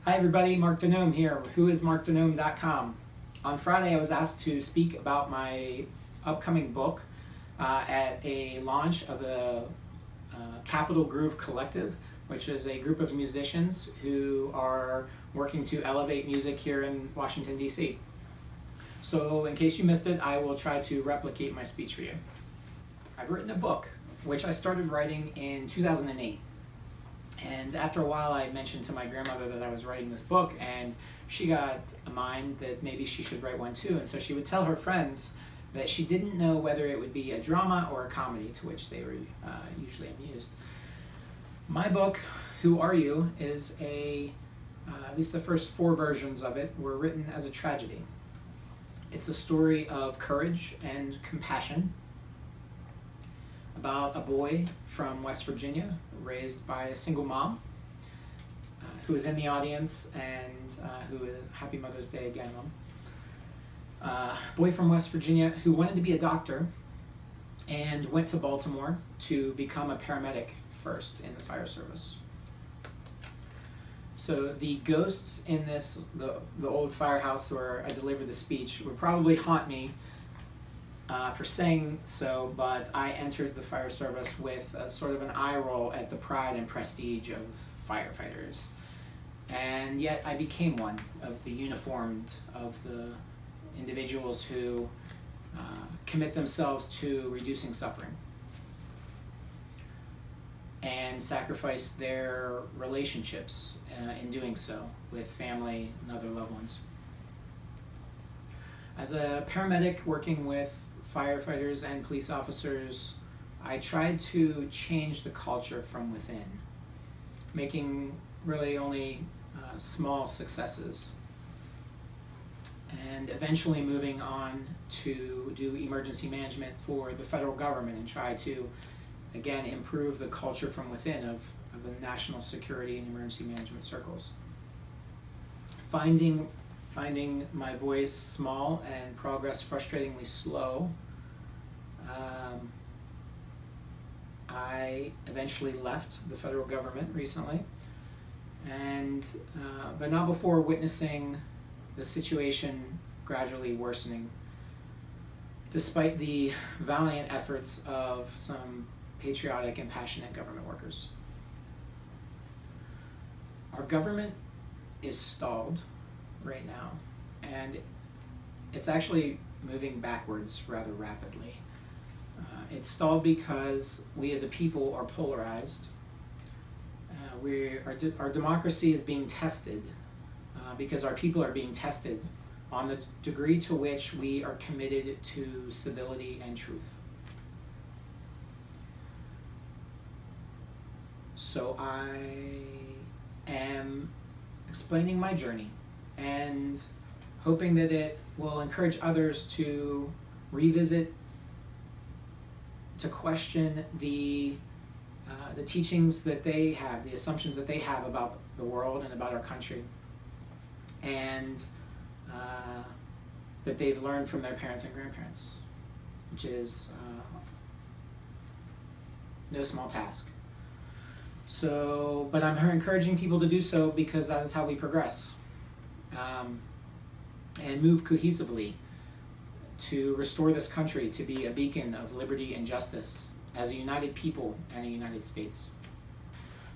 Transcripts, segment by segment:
Hi everybody, Mark DeNome here, WhoIsMarkDeNome.com. On Friday I was asked to speak about my upcoming book at a launch of a Capital Groove Collective, which is a group of musicians who are working to elevate music here in Washington, D.C. So in case you missed it, I will try to replicate my speech for you. I've written a book, which I started writing in 2008. And after a while I mentioned to my grandmother that I was writing this book, and she got a mind that maybe she should write one too, and so she would tell her friends that she didn't know whether it would be a drama or a comedy, to which they were usually amused. My book, Who Are You, is at least the first 4 versions of it were written as a tragedy. It's a story of courage and compassion about a boy from West Virginia raised by a single mom who is in the audience, and happy Mother's Day again, Mom. Boy from West Virginia who wanted to be a doctor and went to Baltimore to become a paramedic first in the fire service. So the ghosts in the old firehouse where I delivered the speech would probably haunt me for saying so, but I entered the fire service with a sort of an eye roll at the pride and prestige of firefighters. And yet I became one of the uniformed, of the individuals who commit themselves to reducing suffering and sacrifice their relationships in doing so with family and other loved ones. As a paramedic working with firefighters and police officers, I tried to change the culture from within, making really only small successes, and eventually moving on to do emergency management for the federal government and try to, again, improve the culture from within of the national security and emergency management circles. Finding my voice small and progress frustratingly slow, I eventually left the federal government recently, but not before witnessing the situation gradually worsening, despite the valiant efforts of some patriotic and passionate government workers. Our government is stalled right now, and it's actually moving backwards rather rapidly. It's stalled because we as a people are polarized. Our democracy is being tested because our people are being tested on the degree to which we are committed to civility and truth. So I am explaining my journey and hoping that it will encourage others to revisit, to question the teachings that they have, the assumptions that they have about the world and about our country, and that they've learned from their parents and grandparents, which is no small task. So, but I'm encouraging people to do so because that is how we progress and move cohesively to restore this country to be a beacon of liberty and justice as a united people and a United States.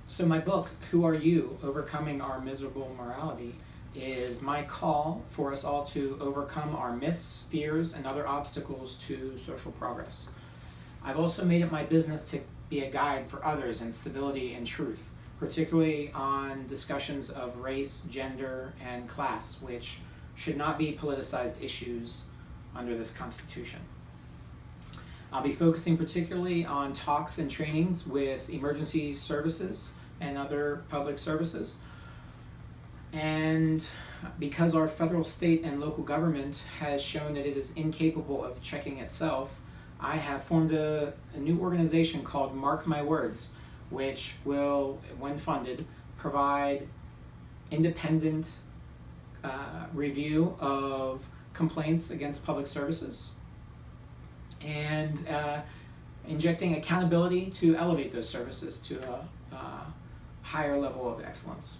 So my book, Who Are You? Overcoming Our Miserable Morality, is my call for us all to overcome our myths, fears, and other obstacles to social progress. I've also made it my business to be a guide for others in civility and truth, particularly on discussions of race, gender, and class, which should not be politicized issues under this Constitution. I'll be focusing particularly on talks and trainings with emergency services and other public services. And because our federal, state, and local government has shown that it is incapable of checking itself, I have formed a new organization called Mark My Words, which will, when funded, provide independent review of complaints against public services and injecting accountability to elevate those services to a higher level of excellence.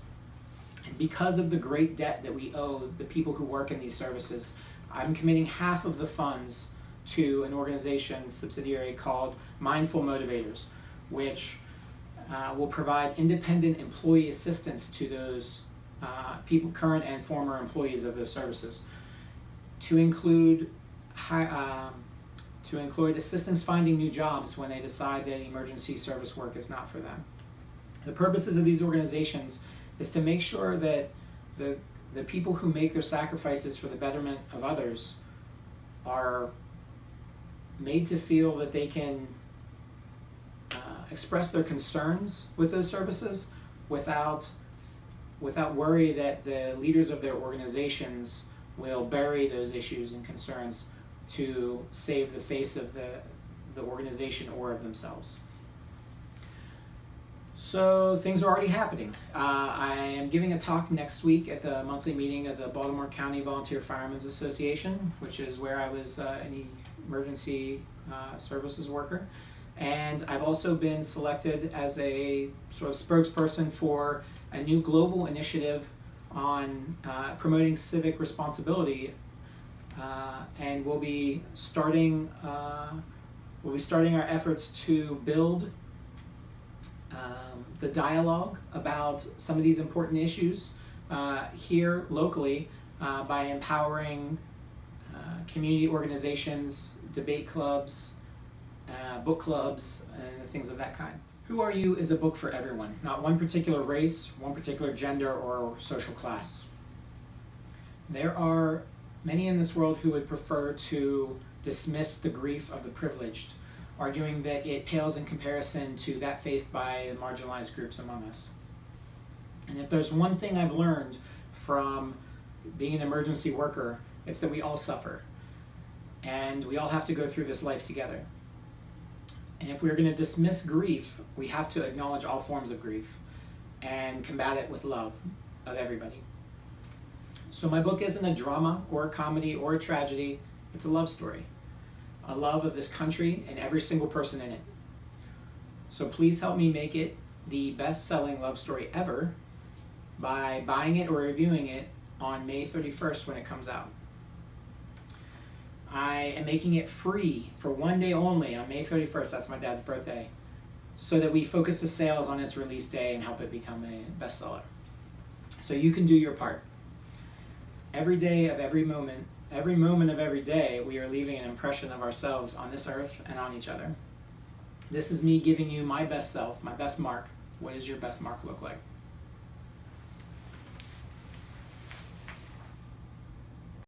And because of the great debt that we owe the people who work in these services, I'm committing half of the funds to an organization subsidiary called Mindful Motivators, which will provide independent employee assistance to those people, current and former employees of those services, to include assistance finding new jobs when they decide that emergency service work is not for them. The purposes of these organizations is to make sure that the people who make their sacrifices for the betterment of others are made to feel that they can express their concerns with those services without worry that the leaders of their organizations will bury those issues and concerns to save the face of the organization or of themselves. So things are already happening. I am giving a talk next week at the monthly meeting of the Baltimore County Volunteer Firemen's Association, which is where I was an emergency services worker. And I've also been selected as a sort of spokesperson for a new global initiative on promoting civic responsibility, and we'll be starting our efforts to build the dialogue about some of these important issues here locally by empowering community organizations, debate clubs, book clubs, and things of that kind. Who Are You is a book for everyone, not one particular race, one particular gender, or social class. There are many in this world who would prefer to dismiss the grief of the privileged, arguing that it pales in comparison to that faced by marginalized groups among us. And if there's one thing I've learned from being an emergency worker, it's that we all suffer, and we all have to go through this life together. And if we're going to dismiss grief, we have to acknowledge all forms of grief and combat it with love of everybody. So my book isn't a drama or a comedy or a tragedy, it's a love story. A love of this country and every single person in it. So please help me make it the best-selling love story ever by buying it or reviewing it on May 31st when it comes out. I am making it free for one day only on May 31st, that's my dad's birthday, so that we focus the sales on its release day and help it become a bestseller. So you can do your part. Every day of every moment of every day, we are leaving an impression of ourselves on this earth and on each other. This is me giving you my best self, my best mark. What does your best mark look like?